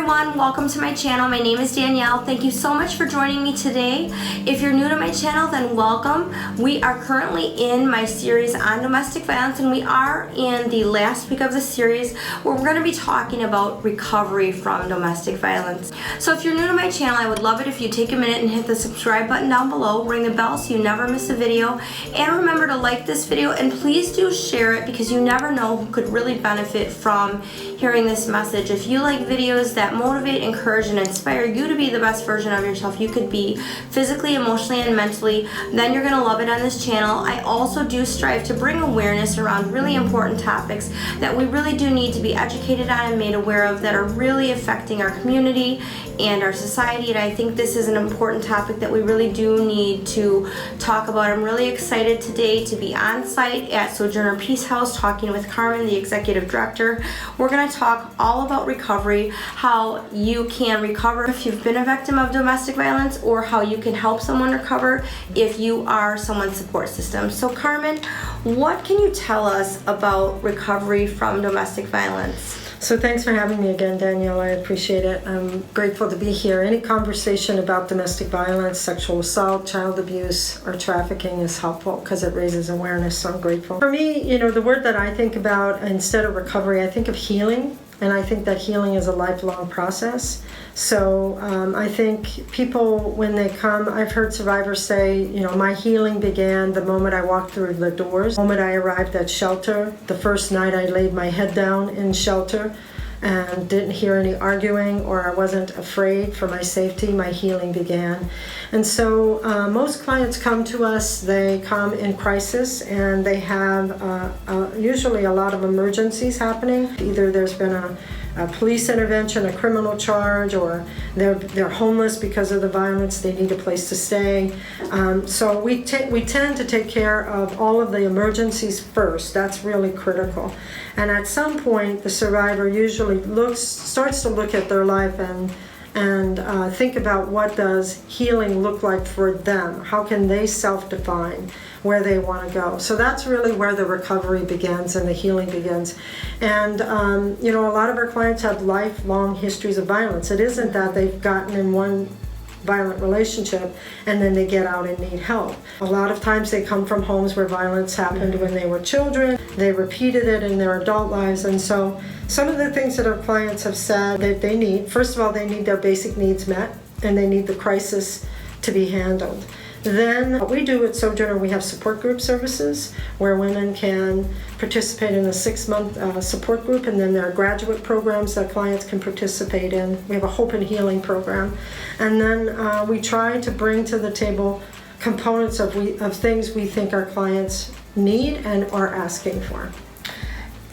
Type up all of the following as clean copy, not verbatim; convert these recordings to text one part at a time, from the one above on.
everyone, welcome to my channel. My name is Danielle. Thank you so much for joining me today. If you're new to my channel, then welcome. We are currently in my series on domestic violence, and we are in the last week of the series where we're going to be talking about recovery from domestic violence. So if you're new to my channel, I would love it if you take a minute and hit the subscribe button down below, ring the bell so you never miss a video, and remember to like this video, and please do share it because you never know who could really benefit from hearing this message. If you like videos that motivate, encourage, and inspire you to be the best version of yourself you could be physically, emotionally, and mentally, then you're going to love it on this channel. I also do strive to bring awareness around really important topics that we really do need to be educated on and made aware of that are really affecting our community and our society, and I think this is an important topic that we really do need to talk about. I'm really excited today to be on site at Sojourner Peace House talking with Carmen, the executive director. We're going to talk all about recovery, how you can recover if you've been a victim of domestic violence, or how you can help someone recover if you are someone's support system. So Carmen, what can you tell us about recovery from domestic violence? So thanks for having me again, Danielle. I appreciate it. I'm grateful to be here. Any conversation about domestic violence, sexual assault, child abuse, or trafficking is helpful because it raises awareness, so I'm grateful. For me, the word that I think about instead of recovery, I think of healing. And I think that healing is a lifelong process. So I think people, when they come, I've heard survivors say, my healing began the moment I walked through the doors, the moment I arrived at shelter, the first night I laid my head down in shelter and didn't hear any arguing, or I wasn't afraid for my safety, my healing began. And so most clients come to us, they come in crisis, and they have usually a lot of emergencies happening. Either there's been a police intervention, a criminal charge, or they're homeless because of the violence, they need a place to stay. So we tend to take care of all of the emergencies first. That's really critical. And at some point, the survivor usually starts to look at their life and think about what does healing look like for them. How can they self-define where they want to go? So that's really where the recovery begins and the healing begins. And a lot of our clients have lifelong histories of violence. It isn't that they've gotten in one violent relationship and then they get out and need help. A lot of times they come from homes where violence happened when they were children. They repeated it in their adult lives. And so some of the things that our clients have said that they need, first of all, they need their basic needs met, and they need the crisis to be handled. Then what we do at Sojourner, we have support group services where women can participate in a 6-month support group, and then there are graduate programs that clients can participate in. We have a hope and healing program. And then we try to bring to the table components of things we think our clients need and are asking for.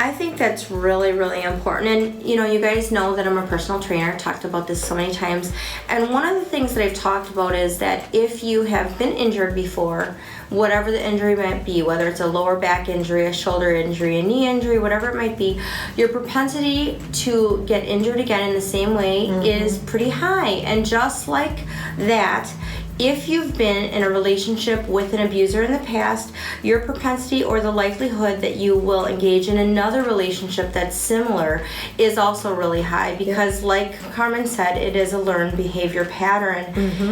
I think that's really, really important. And you guys know that I'm a personal trainer. I've talked about this so many times. And one of the things that I've talked about is that if you have been injured before, whatever the injury might be, whether it's a lower back injury, a shoulder injury, a knee injury, whatever it might be, your propensity to get injured again in the same way is pretty high. And just like that, if you've been in a relationship with an abuser in the past, your propensity or the likelihood that you will engage in another relationship that's similar is also really high because, like Carmen said, it is a learned behavior pattern.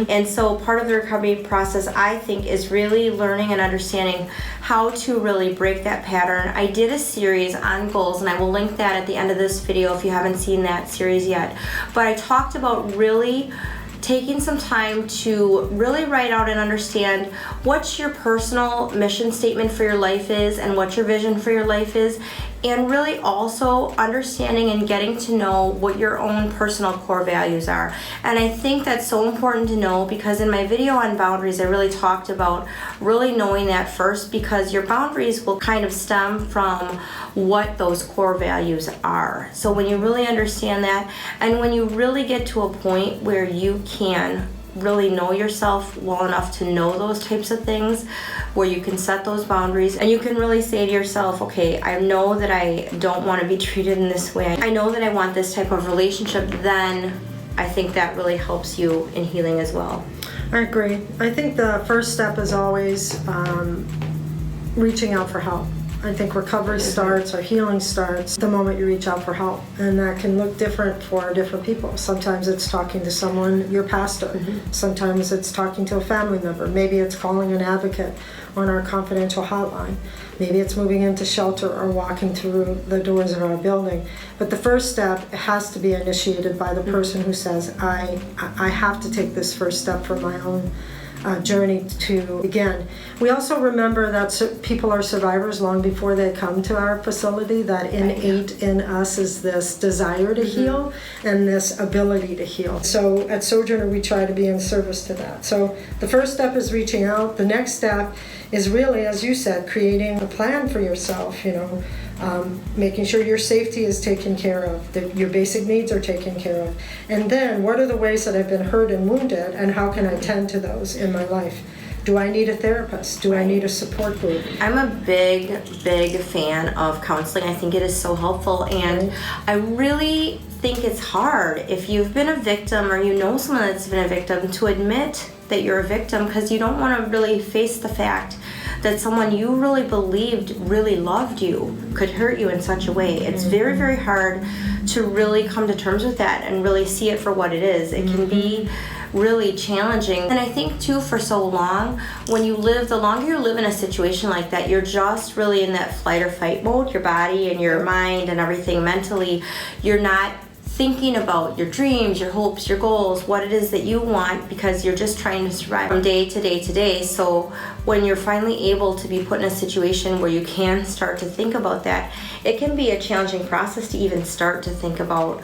And so part of the recovery process, I think, is really learning and understanding how to really break that pattern. I did a series on goals, and I will link that at the end of this video if you haven't seen that series yet. But I talked about really taking some time to really write out and understand what your personal mission statement for your life is and what your vision for your life is, and really also understanding and getting to know what your own personal core values are. And I think that's so important to know because in my video on boundaries, I really talked about really knowing that first, because your boundaries will kind of stem from what those core values are. So when you really understand that, and when you really get to a point where you can really know yourself well enough to know those types of things, where you can set those boundaries and you can really say to yourself, okay, I know that I don't want to be treated in this way. I know that I want this type of relationship. Then I think that really helps you in healing as well. I agree. I think the first step is always reaching out for help. I think recovery starts or healing starts the moment you reach out for help. And that can look different for different people. Sometimes it's talking to someone, your pastor. Sometimes it's talking to a family member. Maybe it's calling an advocate on our confidential hotline. Maybe it's moving into shelter or walking through the doors of our building. But the first step has to be initiated by the person who says, I have to take this first step for my own journey to begin. We also remember that people are survivors long before they come to our facility, that innate in us is this desire to heal and this ability to heal. So at Sojourner, we try to be in service to that. So the first step is reaching out. The next step is really, as you said, creating a plan for yourself, making sure your safety is taken care of, that your basic needs are taken care of. And then, what are the ways that I've been hurt and wounded, and how can I tend to those in my life? Do I need a therapist? Do I need a support group? I'm a big fan of counseling. I think it is so helpful, and I really think it's hard if you've been a victim or you know someone that's been a victim to admit that you're a victim, because you don't want to really face the fact that someone you really believed really loved you could hurt you in such a way. It's very hard to really come to terms with that and really see it for what it is. It can be really challenging. And I think too, for so long, the longer you live in a situation like that, you're just really in that flight or fight mode, your body and your mind and everything mentally. You're not thinking about your dreams, your hopes, your goals, what it is that you want, because you're just trying to survive from day to day to day. So when you're finally able to be put in a situation where you can start to think about that, it can be a challenging process to even start to think about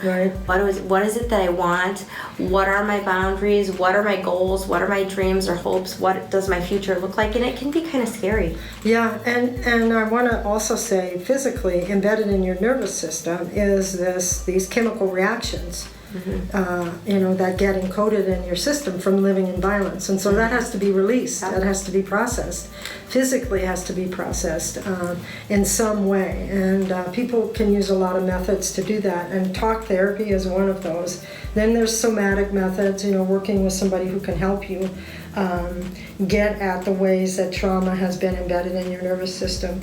what is it that I want, what are my boundaries, what are my goals, what are my dreams or hopes, what does my future look like, and it can be kind of scary. Yeah, and I want to also say, physically embedded in your nervous system is these chemical reactions that get encoded in your system from living in violence. And so that has to be released, that has to be processed. Physically has to be processed in some way. And people can use a lot of methods to do that. And talk therapy is one of those. Then there's somatic methods, working with somebody who can help you get at the ways that trauma has been embedded in your nervous system.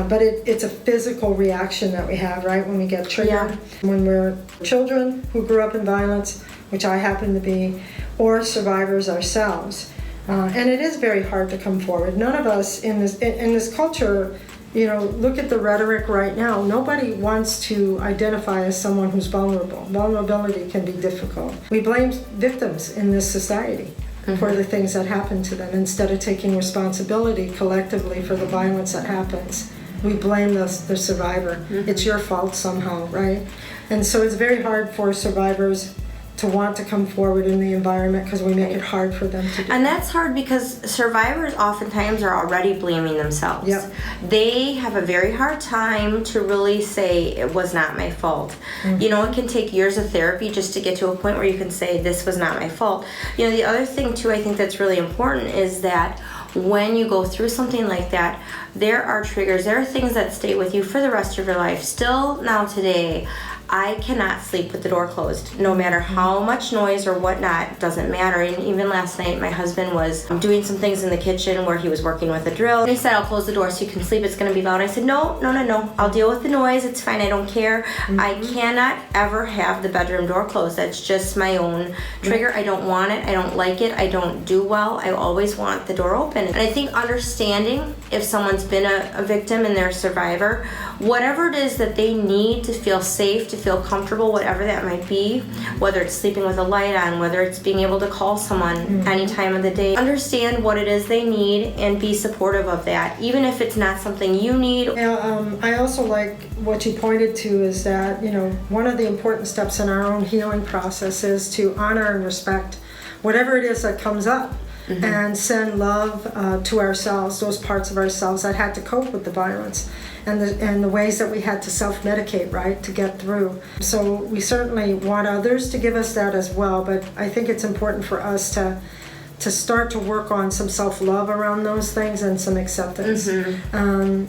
But it's a physical reaction that we have, right, when we get triggered. When we're children who grew up in violence, which I happen to be, or survivors ourselves. And it is very hard to come forward. None of us in this culture, look at the rhetoric right now. Nobody wants to identify as someone who's vulnerable. Vulnerability can be difficult. We blame victims in this society for the things that happen to them, instead of taking responsibility collectively for the violence that happens. We blame the survivor. It's your fault somehow, right? And so it's very hard for survivors to want to come forward in the environment, because we make it hard for them to do. And that's hard because survivors oftentimes are already blaming themselves. They have a very hard time to really say it was not my fault. It can take years of therapy just to get to a point where you can say this was not my fault. The other thing too, I think that's really important is that when you go through something like that, there are triggers, there are things that stay with you for the rest of your life. Still now today, I cannot sleep with the door closed, no matter how much noise or whatnot, doesn't matter. And even last night, my husband was doing some things in the kitchen where he was working with a drill. And he said, I'll close the door so you can sleep, it's gonna be loud. I said, no, I'll deal with the noise, it's fine, I don't care. I cannot ever have the bedroom door closed. That's just my own trigger. I don't want it, I don't like it, I don't do well. I always want the door open. And I think understanding if someone's been a victim and they're a survivor, whatever it is that they need to feel safe, to feel comfortable, whatever that might be, whether it's sleeping with a light on, whether it's being able to call someone any time of the day, understand what it is they need and be supportive of that, even if it's not something you need. I also like what you pointed to is that, one of the important steps in our own healing process is to honor and respect whatever it is that comes up. And send love to ourselves, those parts of ourselves that had to cope with the violence, and the ways that we had to self-medicate, right, to get through. So we certainly want others to give us that as well, but I think it's important for us to start to work on some self-love around those things and some acceptance. And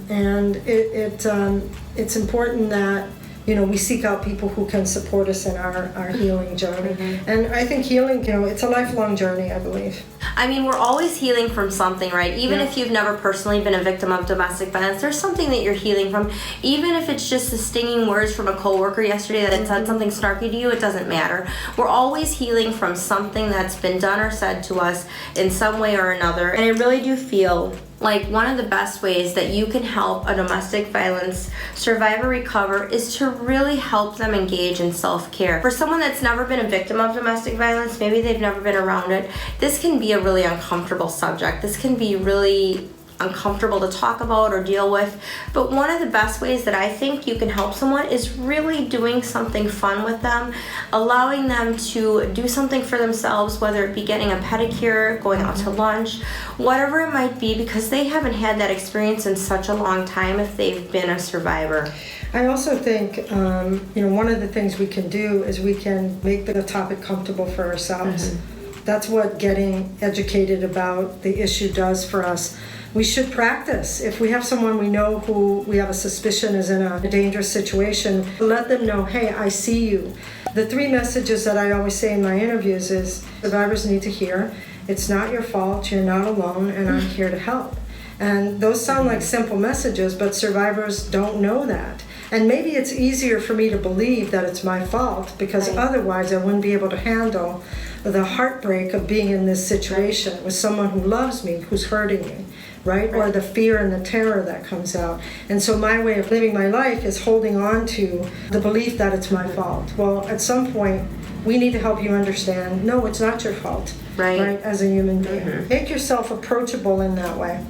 it's important that we seek out people who can support us in our healing journey. And I think healing, it's a lifelong journey, I believe. I mean, we're always healing from something, right? Even if you've never personally been a victim of domestic violence, there's something that you're healing from. Even if it's just the stinging words from a coworker yesterday that had said something snarky to you, it doesn't matter. We're always healing from something that's been done or said to us in some way or another. And I really do feel like one of the best ways that you can help a domestic violence survivor recover is to really help them engage in self-care. For someone that's never been a victim of domestic violence, maybe they've never been around it, this can be a really uncomfortable subject. This can be really uncomfortable to talk about or deal with. But one of the best ways that I think you can help someone is really doing something fun with them, allowing them to do something for themselves, whether it be getting a pedicure, going out to lunch, whatever it might be, because they haven't had that experience in such a long time if they've been a survivor. I also think, one of the things we can do is we can make the topic comfortable for ourselves. That's what getting educated about the issue does for us. We should practice. If we have someone we know who we have a suspicion is in a dangerous situation, let them know, hey, I see you. The 3 messages that I always say in my interviews is survivors need to hear, it's not your fault, you're not alone, and I'm here to help. And those sound like simple messages, but survivors don't know that. And maybe it's easier for me to believe that it's my fault because otherwise I wouldn't be able to handle the heartbreak of being in this situation with someone who loves me, who's hurting me, right? Or the fear and the terror that comes out. And so my way of living my life is holding on to the belief that it's my fault. Well, at some point, we need to help you understand, no, it's not your fault, right? As a human being. Make yourself approachable in that way.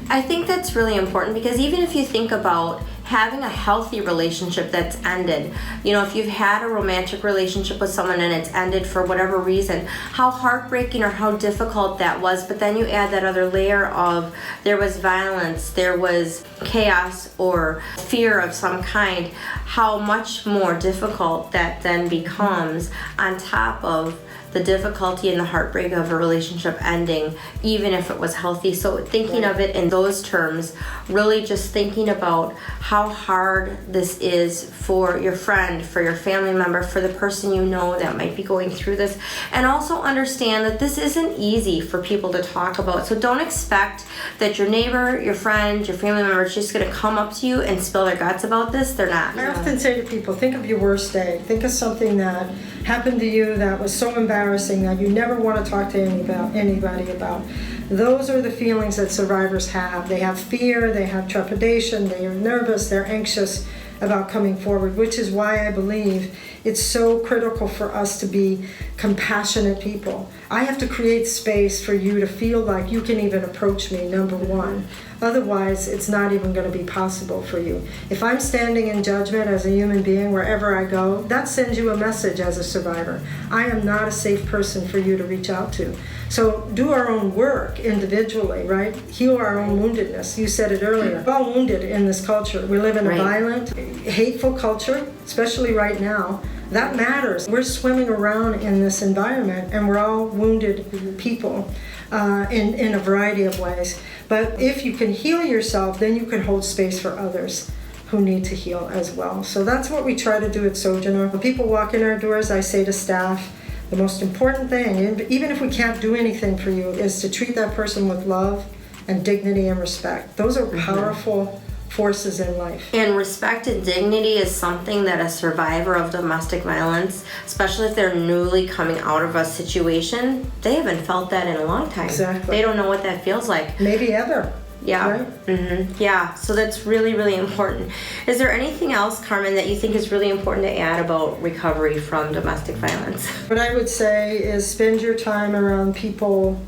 I think that's really important because even if you think about having a healthy relationship that's ended, if you've had a romantic relationship with someone and it's ended for whatever reason, how heartbreaking or how difficult that was, but then you add that other layer of there was violence, there was chaos or fear of some kind, how much more difficult that then becomes on top of the difficulty and the heartbreak of a relationship ending, even if it was healthy. So thinking of it in those terms, really just thinking about how hard this is for your friend, for your family member, for the person you know that might be going through this, and also understand that this isn't easy for people to talk about. So don't expect that your neighbor, your friend, your family member is just going to come up to you and spill their guts about this. They're not. I often say to people, think of your worst day. Think of something that happened to you that was so embarrassing that you never want to talk to anybody about. Those are the feelings that survivors have. They have fear, they have trepidation, they are nervous, they're anxious about coming forward, which is why I believe it's so critical for us to be compassionate people. I have to create space for you to feel like you can even approach me, number one. Otherwise, it's not even going to be possible for you. If I'm standing in judgment as a human being wherever I go, that sends you a message as a survivor. I am not a safe person for you to reach out to. So do our own work individually, right? Heal our own woundedness. You said it earlier. We're all wounded in this culture. We live in a violent, hateful culture, especially right now. That matters. We're swimming around in this environment and we're all wounded people in a variety of ways. But if you can heal yourself, then you can hold space for others who need to heal as well. So that's what we try to do at Sojourner. When people walk in our doors, I say to staff, the most important thing, even if we can't do anything for you, is to treat that person with love and dignity and respect. Those are powerful forces in life. And respect and dignity is something that a survivor of domestic violence, especially if they're newly coming out of a situation, they haven't felt that in a long time. Exactly. They don't know what that feels like. Maybe ever. Yeah. Right? Yeah. So that's really, really important. Is there anything else, Carmen, that you think is really important to add about recovery from domestic violence? What I would say is spend your time around people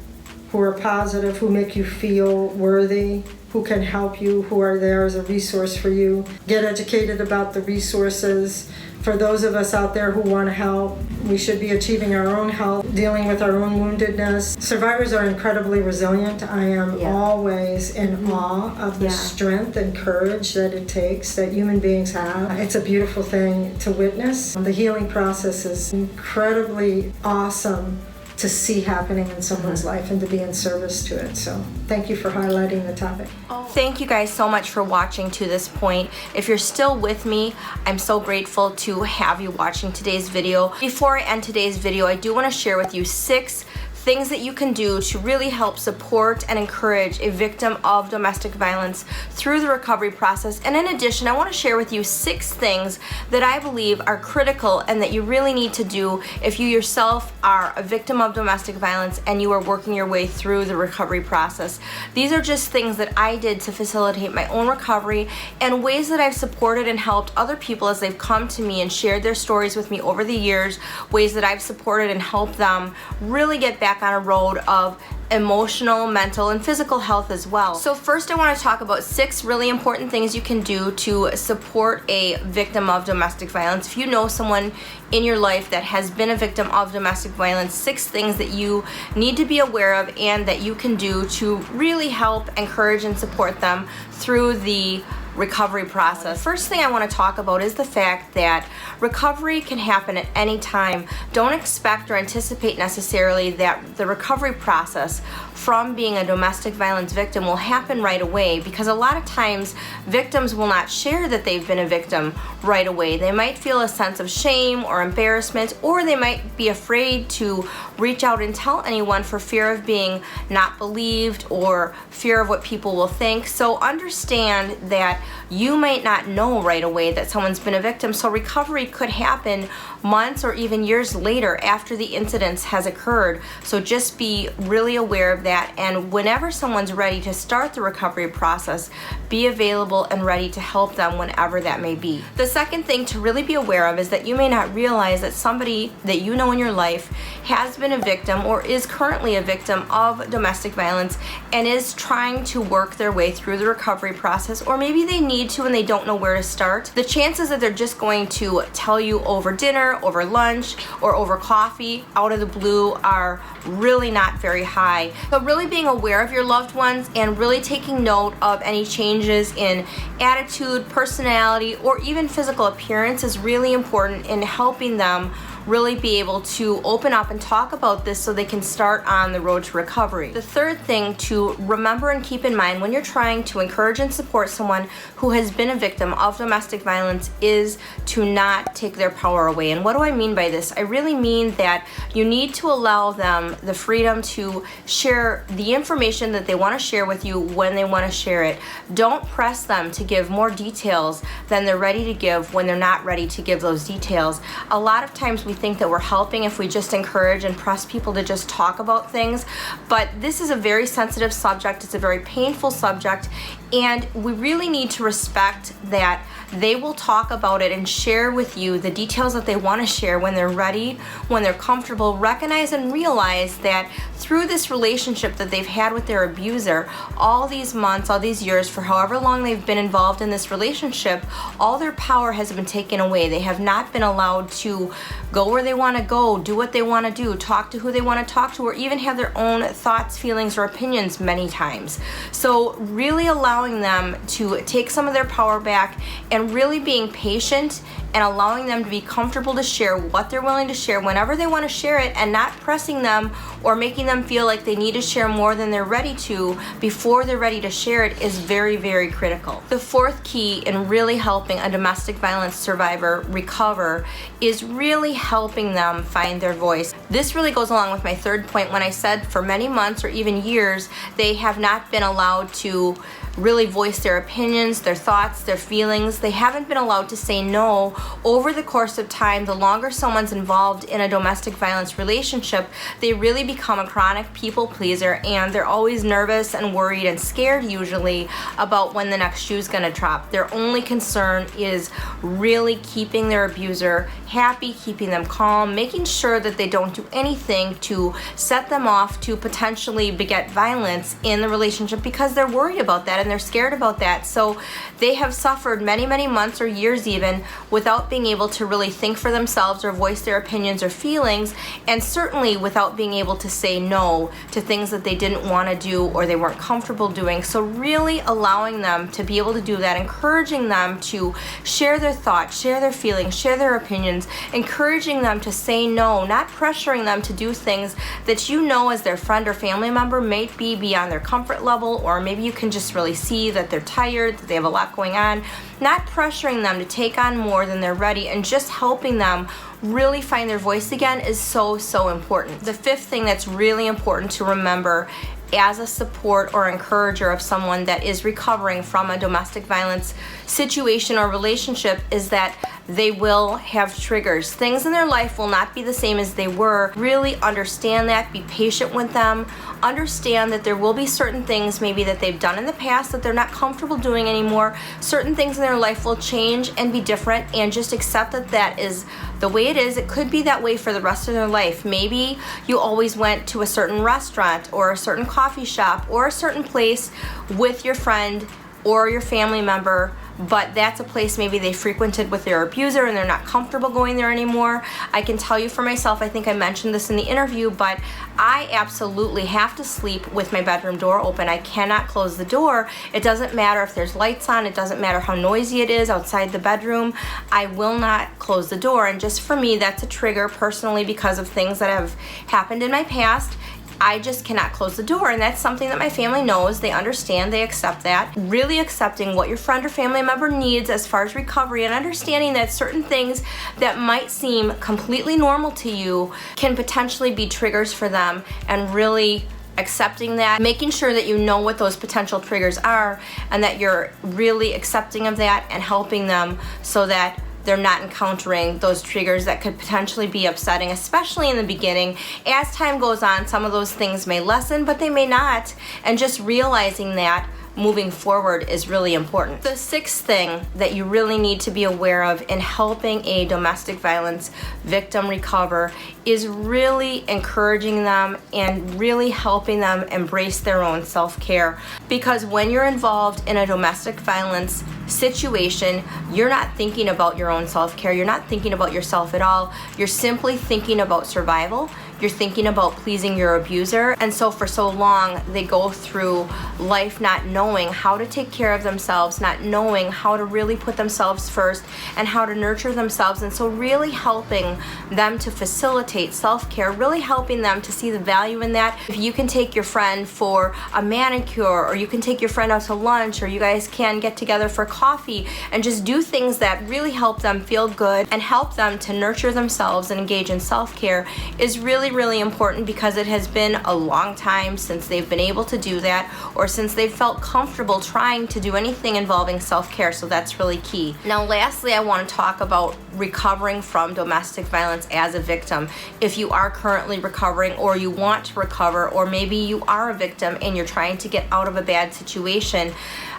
who are positive, who make you feel worthy, who can help you, who are there as a resource for you. Get educated about the resources. For those of us out there who want to help, we should be achieving our own health, dealing with our own woundedness. Survivors are incredibly resilient. I am always in awe of the strength and courage that it takes, that human beings have. It's a beautiful thing to witness. The healing process is incredibly awesome to see happening in someone's life and to be in service to it. So thank you for highlighting the topic. Thank you guys so much for watching to this point. If you're still with me, I'm so grateful to have you watching today's video. Before I end today's video, I do want to share with you 6 things that you can do to really help support and encourage a victim of domestic violence through the recovery process. And in addition, I want to share with you 6 things that I believe are critical and that you really need to do if you yourself are a victim of domestic violence and you are working your way through the recovery process. These are just things that I did to facilitate my own recovery and ways that I've supported and helped other people as they've come to me and shared their stories with me over the years, ways that I've supported and helped them really get back on a road of emotional, mental, and physical health as well. So first I want to talk about 6 really important things you can do to support a victim of domestic violence. If you know someone in your life that has been a victim of domestic violence, 6 things that you need to be aware of and that you can do to really help, encourage, and support them through the recovery process. First thing I want to talk about is the fact that recovery can happen at any time. Don't expect or anticipate necessarily that the recovery process from being a domestic violence victim will happen right away, because a lot of times victims will not share that they've been a victim right away. They might feel a sense of shame or embarrassment, or they might be afraid to reach out and tell anyone for fear of being not believed or fear of what people will think. So understand that you might not know right away that someone's been a victim, so recovery could happen months or even years later after the incident has occurred. So just be really aware of that, and whenever someone's ready to start the recovery process, be available and ready to help them whenever that may be. The second thing to really be aware of is that you may not realize that somebody that you know in your life has been a victim or is currently a victim of domestic violence and is trying to work their way through the recovery process, or maybe they need to and they don't know where to start. The chances that they're just going to tell you over dinner, over lunch, or over coffee out of the blue are really not very high. So really being aware of your loved ones and really taking note of any changes in attitude, personality, or even physical appearance is really important in helping them really be able to open up and talk about this so they can start on the road to recovery. The third thing to remember and keep in mind when you're trying to encourage and support someone who has been a victim of domestic violence is to not take their power away. And what do I mean by this? I really mean that you need to allow them the freedom to share the information that they want to share with you when they want to share it. Don't press them to give more details than they're ready to give when they're not ready to give those details. A lot of times we think that we're helping if we just encourage and press people to just talk about things, but this is a very sensitive subject. It's a very painful subject, and we really need to respect that they will talk about it and share with you the details that they want to share when they're ready, when they're comfortable. Recognize and realize that through this relationship that they've had with their abuser, all these months, all these years, for however long they've been involved in this relationship, all their power has been taken away. They have not been allowed to go where they want to go, do what they want to do, talk to who they want to talk to, or even have their own thoughts, feelings, or opinions many times. So really allowing them to take some of their power back and really being patient and allowing them to be comfortable to share what they're willing to share whenever they want to share it, and not pressing them or making them feel like they need to share more than they're ready to before they're ready to share it is very, very critical. The fourth key in really helping a domestic violence survivor recover is really helping them find their voice. This really goes along with my third point when I said for many months or even years they have not been allowed to really voice their opinions, their thoughts, their feelings. They haven't been allowed to say no. Over the course of time, the longer someone's involved in a domestic violence relationship, they really become a chronic people pleaser, and they're always nervous and worried and scared usually about when the next shoe's gonna drop. Their only concern is really keeping their abuser happy, keeping them calm, making sure that they don't do anything to set them off to potentially beget violence in the relationship, because they're worried about that and they're scared about that. So they have suffered many, many months or years even without being able to really think for themselves or voice their opinions or feelings, and certainly without being able to say no to things that they didn't want to do or they weren't comfortable doing. So really allowing them to be able to do that, encouraging them to share their thoughts, share their feelings, share their opinions, encouraging them to say no, not pressuring pressuring them to do things that you know as their friend or family member may be beyond their comfort level, or maybe you can just really see that they're tired, that they have a lot going on. Not pressuring them to take on more than they're ready, and just helping them really find their voice again is so, so important. The fifth thing that's really important to remember as a support or encourager of someone that is recovering from a domestic violence situation or relationship is that they will have triggers. Things in their life will not be the same as they were. Really understand that, be patient with them, understand that there will be certain things maybe that they've done in the past that they're not comfortable doing anymore. Certain things in their life will change and be different, and just accept that that is the way it is. It could be that way for the rest of their life. Maybe you always went to a certain restaurant or a certain coffee shop or a certain place with your friend or your family member, but that's a place maybe they frequented with their abuser and they're not comfortable going there anymore. I can tell you for myself, I think I mentioned this in the interview, but I absolutely have to sleep with my bedroom door open. I cannot close the door. It doesn't matter if there's lights on, it doesn't matter how noisy it is outside the bedroom. I will not close the door, and just for me, that's a trigger personally because of things that have happened in my past. I just cannot close the door, and that's something that my family knows. They understand, they accept that. Really accepting what your friend or family member needs as far as recovery, and understanding that certain things that might seem completely normal to you can potentially be triggers for them, and really accepting that, making sure that you know what those potential triggers are and that you're really accepting of that and helping them so that they're not encountering those triggers that could potentially be upsetting, especially in the beginning. As time goes on, some of those things may lessen, but they may not, and just realizing that moving forward is really important. The sixth thing that you really need to be aware of in helping a domestic violence victim recover is really encouraging them and really helping them embrace their own self-care. Because when you're involved in a domestic violence situation, you're not thinking about your own self-care, you're not thinking about yourself at all, you're simply thinking about survival. You're thinking about pleasing your abuser, and so for so long they go through life not knowing how to take care of themselves, not knowing how to really put themselves first and how to nurture themselves. And so really helping them to facilitate self-care, really helping them to see the value in that. If you can take your friend for a manicure, or you can take your friend out to lunch, or you guys can get together for coffee and just do things that really help them feel good and help them to nurture themselves and engage in self-care, is really important, because it has been a long time since they've been able to do that, or since they've felt comfortable trying to do anything involving self-care. So that's really key. Now lastly, I want to talk about recovering from domestic violence as a victim. If you are currently recovering, or you want to recover, or maybe you are a victim and you're trying to get out of a bad situation,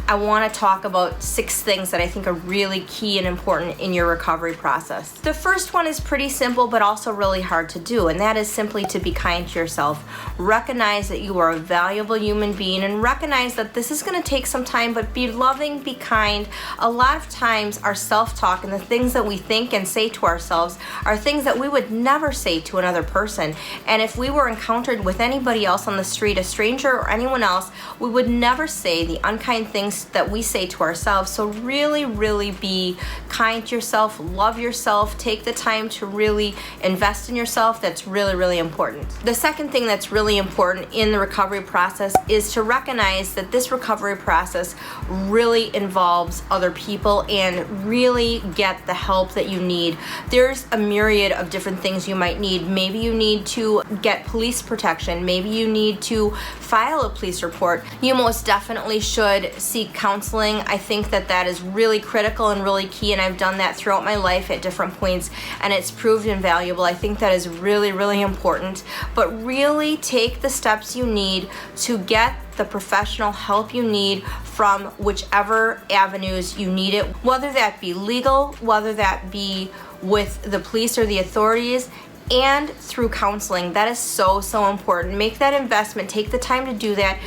I want to talk about 6 things that I think are really key and important in your recovery process. The first one is pretty simple but also really hard to do, and that is simply to be kind to yourself. Recognize that you are a valuable human being, and recognize that this is going to take some time, but be loving, be kind. A lot of times our self-talk and the things that we think and say to ourselves are things that we would never say to another person. And if we were encountered with anybody else on the street, a stranger or anyone else, we would never say the unkind things that we say to ourselves. So really be kind to yourself, love yourself, take the time to really invest in yourself. That's really important. The second thing that's really important in the recovery process is to recognize that this recovery process really involves other people, and really get the help that you need. There's a myriad of different things you might need. Maybe you need to get police protection. Maybe you need to file a police report. You most definitely should seek counseling. I think that that is really critical and really key, and I've done that throughout my life at different points, and it's proved invaluable. I think that is really important. But really take the steps you need to get the professional help you need from whichever avenues you need it, whether that be legal, whether that be with the police or the authorities, and through counseling. That is so important. Make that investment, take the time to do that,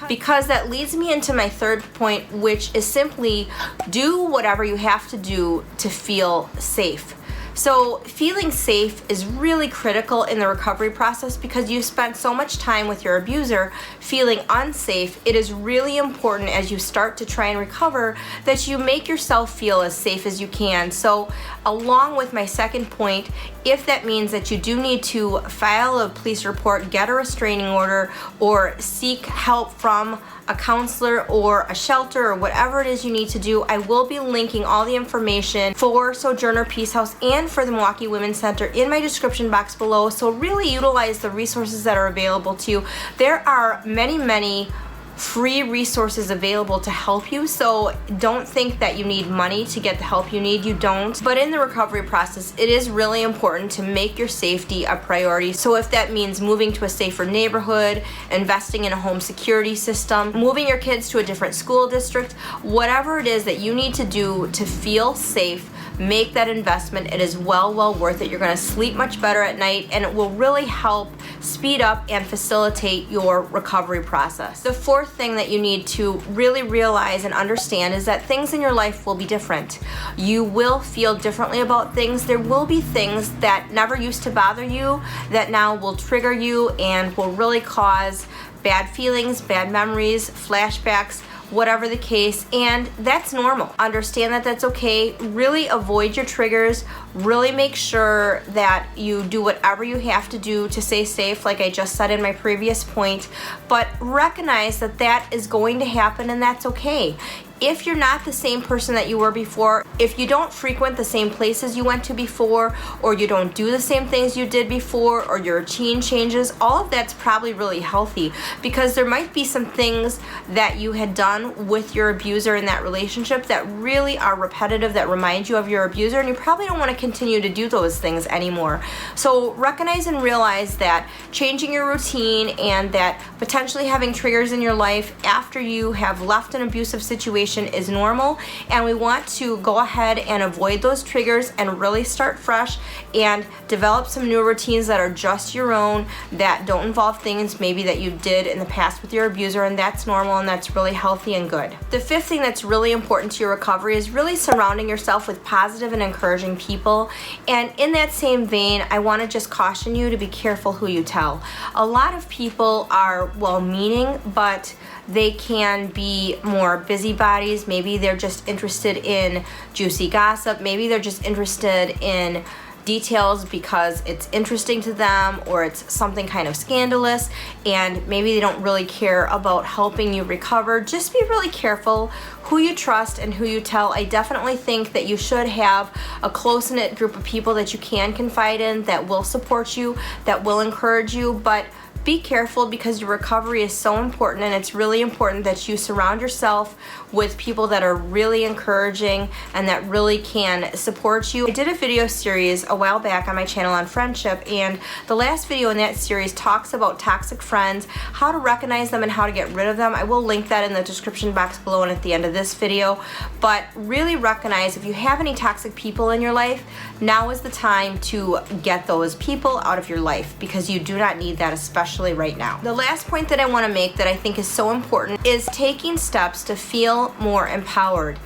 because that leads me into my third point, which is simply do whatever you have to do to feel safe. So feeling safe is really critical in the recovery process because you've spent so much time with your abuser feeling unsafe. It is really important as you start to try and recover that you make yourself feel as safe as you can. So along with my second point, if that means that you do need to file a police report, get a restraining order, or seek help from a counselor or a shelter or whatever it is you need to do, I will be linking all the information for Sojourner Peace House and for the Milwaukee Women's Center in my description box below. So really utilize the resources that are available to you. There are many free resources available to help you, so don't think that you need money to get the help you need. You don't. But in the recovery process, it is really important to make your safety a priority. So if that means moving to a safer neighborhood, investing in a home security system, moving your kids to a different school district, whatever it is that you need to do to feel safe, make that investment. It is well worth it. You're going to sleep much better at night, and it will really help speed up and facilitate your recovery process. The fourth thing that you need to really realize and understand is that things in your life will be different. You will feel differently about things. There will be things that never used to bother you that now will trigger you and will really cause bad feelings, bad memories, flashbacks, whatever the case, and that's normal. Understand that that's okay. Really avoid your triggers. Really make sure that you do whatever you have to do to stay safe, like I just said in my previous point, but recognize that that is going to happen and that's okay. If you're not the same person that you were before, if you don't frequent the same places you went to before, or you don't do the same things you did before, or your routine changes, all of that's probably really healthy, because there might be some things that you had done with your abuser in that relationship that really are repetitive, that remind you of your abuser, and you probably don't want to continue to do those things anymore. So recognize and realize that changing your routine and that potentially having triggers in your life after you have left an abusive situation is normal, and we want to go ahead and avoid those triggers and really start fresh and develop some new routines that are just your own, that don't involve things maybe that you did in the past with your abuser, and that's normal and that's really healthy and good. The fifth thing that's really important to your recovery is really surrounding yourself with positive and encouraging people. And in that same vein, I want to just caution you to be careful who you tell. A lot of people are well-meaning, but they can be more busybodies. Maybe they're just interested in juicy gossip. Maybe they're just interested in details because it's interesting to them, or it's something kind of scandalous, and maybe they don't really care about helping you recover. Just be really careful who you trust and who you tell. I definitely think that you should have a close-knit group of people that you can confide in, that will support you, that will encourage you, but be careful because your recovery is so important, and it's really important that you surround yourself with people that are really encouraging and that really can support you. I did a video series a while back on my channel on friendship, and the last video in that series talks about toxic friends, how to recognize them and how to get rid of them. I will link that in the description box below and at the end of this video. But really recognize if you have any toxic people in your life, now is the time to get those people out of your life, because you do not need that, especially right now. The last point that I want to make that I think is so important is taking steps to feel more empowered,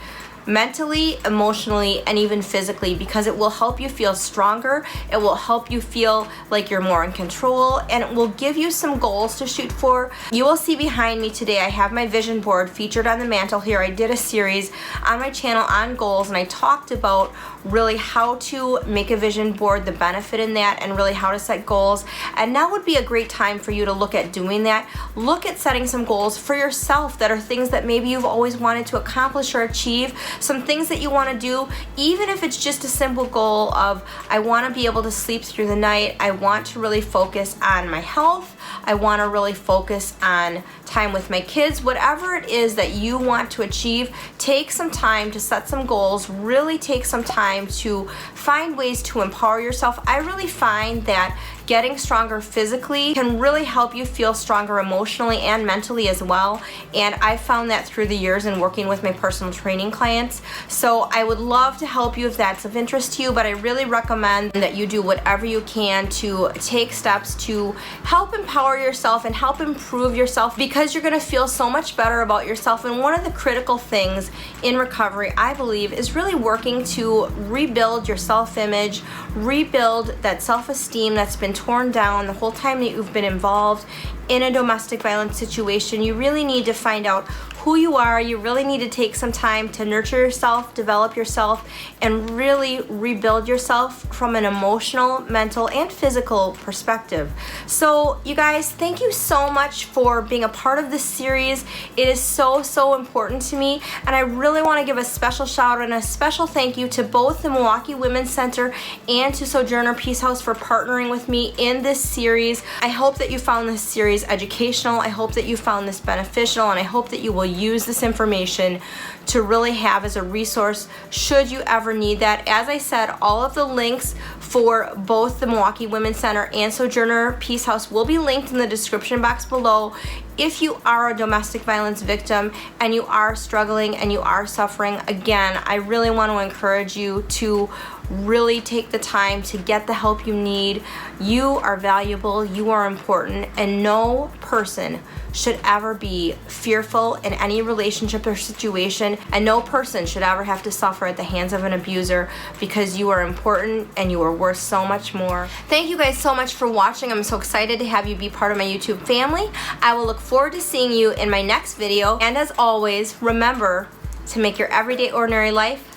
mentally, emotionally, and even physically, because it will help you feel stronger. It will help you feel like you're more in control, and it will give you some goals to shoot for. You will see behind me today, I have my vision board featured on the mantle here. I did a series on my channel on goals, and I talked about really how to make a vision board, the benefit in that, and really how to set goals. And now would be a great time for you to look at doing that. Look at setting some goals for yourself that are things that maybe you've always wanted to accomplish or achieve, some things that you want to do, even if it's just a simple goal of, I want to be able to sleep through the night, I want to really focus on my health, I want to really focus on time with my kids. Whatever it is that you want to achieve, take some time to set some goals, really take some time to find ways to empower yourself. I really find that getting stronger physically can really help you feel stronger emotionally and mentally as well. And I found that through the years in working with my personal training clients. So I would love to help you if that's of interest to you, but I really recommend that you do whatever you can to take steps to help empower yourself and help improve yourself, because you're going to feel so much better about yourself. And one of the critical things in recovery, I believe, is really working to rebuild your self-image, rebuild that self-esteem that's been torn down the whole time that you've been involved in a domestic violence situation. You really need to find out who you are. You really need to take some time to nurture yourself, develop yourself, and really rebuild yourself from an emotional, mental, and physical perspective. So you guys, thank you so much for being a part of this series. It is so, so important to me, and I really want to give a special shout out and a special thank you to both the Milwaukee Women's Center and to Sojourner Peace House for partnering with me in this series. I hope that you found this series educational. I hope that you found this beneficial, and I hope that you will use this information to really have as a resource should you ever need that. As I said, all of the links for both the Milwaukee Women's Center and Sojourner Peace House will be linked in the description box below. If you are a domestic violence victim and you are struggling and you are suffering, again, I really want to encourage you to really take the time to get the help you need. You are valuable, you are important, and no person should ever be fearful in any relationship or situation, and no person should ever have to suffer at the hands of an abuser, because you are important and you are worth so much more. Thank you guys so much for watching. I'm so excited to have you be part of my YouTube family. I will look forward to seeing you in my next video, and as always, remember to make your everyday ordinary life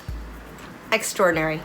extraordinary.